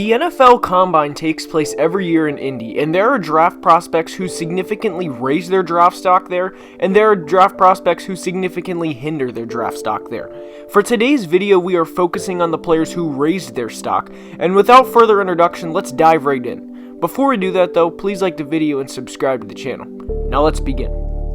The NFL Combine takes place every year in Indy, and there are draft prospects who significantly raise their draft stock there, and there are draft prospects who significantly hinder their draft stock there. For today's video, we are focusing on the players who raised their stock, and without further introduction, let's dive right in. Before we do that though, please like the video and subscribe to the channel. Now let's begin.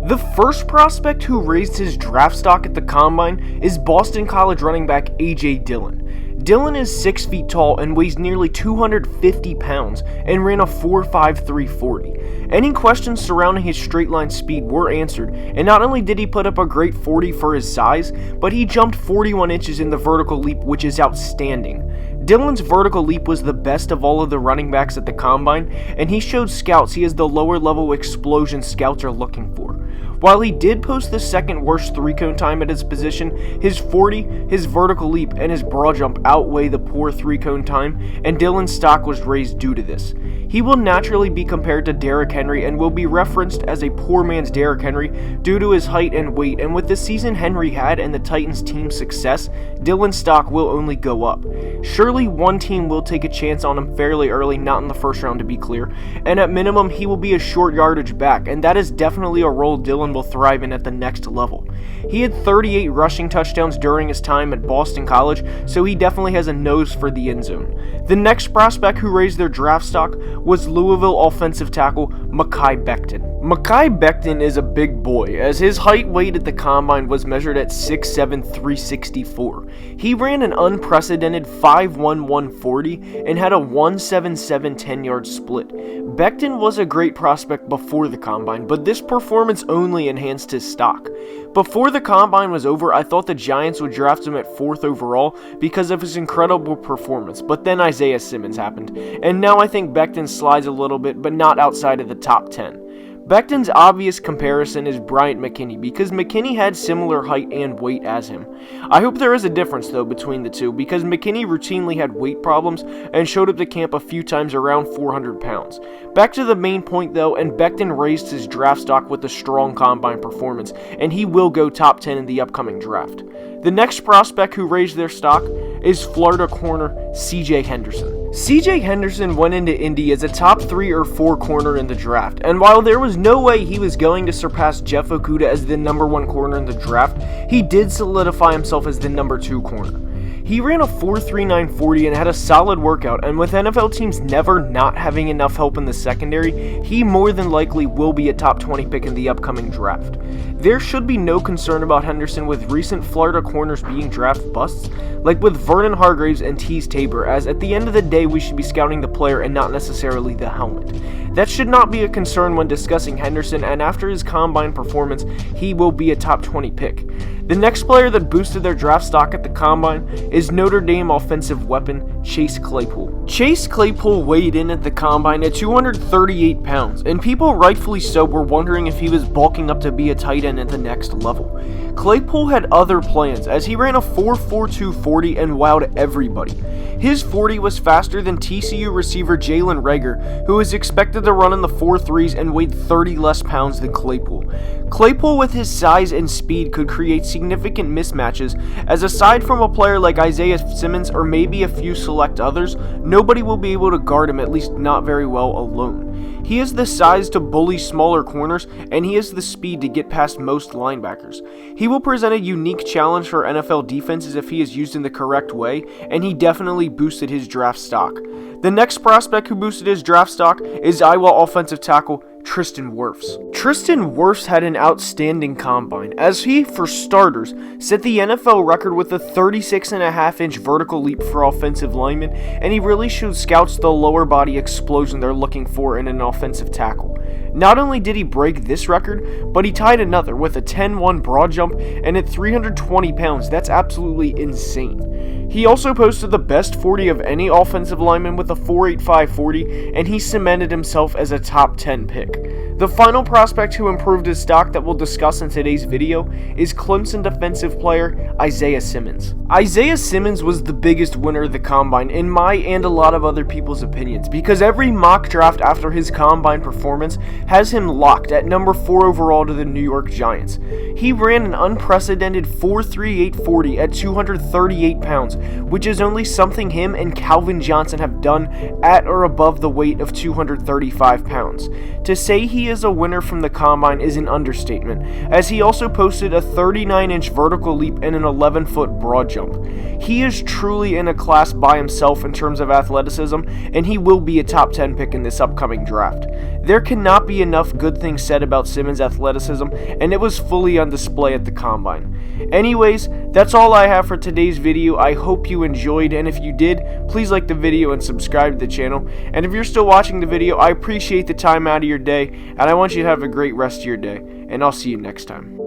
The first prospect who raised his draft stock at the Combine is Boston College running back AJ Dillon. Dillon is 6 feet tall and weighs nearly 250 pounds and ran a 4.53 40. Any questions surrounding his straight line speed were answered, and not only did he put up a great 40 for his size, but he jumped 41 inches in the vertical leap, which is outstanding. Dillon's vertical leap was the best of all of the running backs at the Combine, and he showed scouts he has the lower level explosion scouts are looking for. While he did post the second worst 3-cone time at his position, his 40, his vertical leap, and his broad jump outweigh the poor 3-cone time, and Dillon's stock was raised due to this. He will naturally be compared to Derrick Henry and will be referenced as a poor man's Derrick Henry due to his height and weight, and with the season Henry had and the Titans' team's success, Dillon's stock will only go up. Surely one team will take a chance on him fairly early, not in the first round to be clear, and at minimum he will be a short yardage back, and that is definitely a role Dillon will thrive in at the next level. He had 38 rushing touchdowns during his time at Boston College, so he definitely has a nose for the end zone. The next prospect who raised their draft stock was Louisville offensive tackle Makai Becton. Makai Becton is a big boy, as his height weight at the Combine was measured at 6'7", 364. He ran an unprecedented 5'1", 140 and had a 1.77 10-yard split. Becton was a great prospect before the Combine, but this performance only enhanced his stock. Before the Combine was over, I thought the Giants would draft him at 4th overall because of his incredible performance, but then Isaiah Simmons happened, and now I think Becton slides a little bit, but not outside of the top 10. Becton's obvious comparison is Bryant McKinnie because McKinnie had similar height and weight as him. I hope there is a difference though between the two because McKinnie routinely had weight problems and showed up to camp a few times around 400 pounds. Back to the main point though, and Becton raised his draft stock with a strong Combine performance, and he will go top 10 in the upcoming draft. The next prospect who raised their stock is Florida corner CJ Henderson. CJ Henderson went into Indy as a top 3 or 4 corner in the draft, and while there was no way he was going to surpass Jeff Okudah as the number 1 corner in the draft, he did solidify himself as the number 2 corner. He ran a 4.39 40 and had a solid workout, and with NFL teams never not having enough help in the secondary, he more than likely will be a top 20 pick in the upcoming draft. There should be no concern about Henderson with recent Florida corners being draft busts, like with Vernon Hargreaves and Teez Tabor, as at the end of the day we should be scouting the player and not necessarily the helmet. That should not be a concern when discussing Henderson, and after his Combine performance, he will be a top 20 pick. The next player that boosted their draft stock at the Combine is Notre Dame offensive weapon Chase Claypool. Chase Claypool weighed in at the Combine at 238 pounds, and people rightfully so were wondering if he was bulking up to be a tight end at the next level. Claypool had other plans as he ran a 4.42 40 and wowed everybody. His 40 was faster than TCU receiver Jalen Reagor, who is expected to run in the 4.3s and weighed 30 less pounds than Claypool. Claypool with his size and speed could create significant mismatches, as aside from a player like Isaiah Simmons or maybe a few select others, nobody will be able to guard him, at least not very well alone. He has the size to bully smaller corners, and he has the speed to get past most linebackers. He will present a unique challenge for NFL defenses if he is used in the correct way, and he definitely boosted his draft stock. The next prospect who boosted his draft stock is Iowa offensive tackle Tristan Wirfs. Tristan Wirfs had an outstanding Combine, as he, for starters, set the NFL record with a 36.5-inch vertical leap for offensive linemen, and he really showed scouts the lower body explosion they're looking for in an offensive tackle. Not only did he break this record, but he tied another with a 10-1 broad jump, and at 320 pounds, that's absolutely insane. He also posted the best 40 of any offensive lineman with a 4.85 40, and he cemented himself as a top 10 pick. The final prospect who improved his stock that we'll discuss in today's video is Clemson defensive player Isaiah Simmons. Isaiah Simmons was the biggest winner of the Combine in my and a lot of other people's opinions, because every mock draft after his Combine performance has him locked at number 4 overall to the New York Giants. He ran an unprecedented 4.3840 at 238 pounds, which is only something him and Calvin Johnson have done at or above the weight of 235 pounds. To say he is a winner from the combine is an understatement, as he also posted a 39-inch vertical leap and an 11-foot broad jump. He is truly in a class by himself in terms of athleticism, and he will be a top 10 pick in this upcoming draft. There cannot be enough good things said about Simmons' athleticism, and it was fully on display at the combine. Anyways, that's all I have for today's video. I hope you enjoyed, and if you did, please like the video and subscribe to the channel. And if you're still watching the video, I appreciate the time out of your day, and I want you to have a great rest of your day, and I'll see you next time.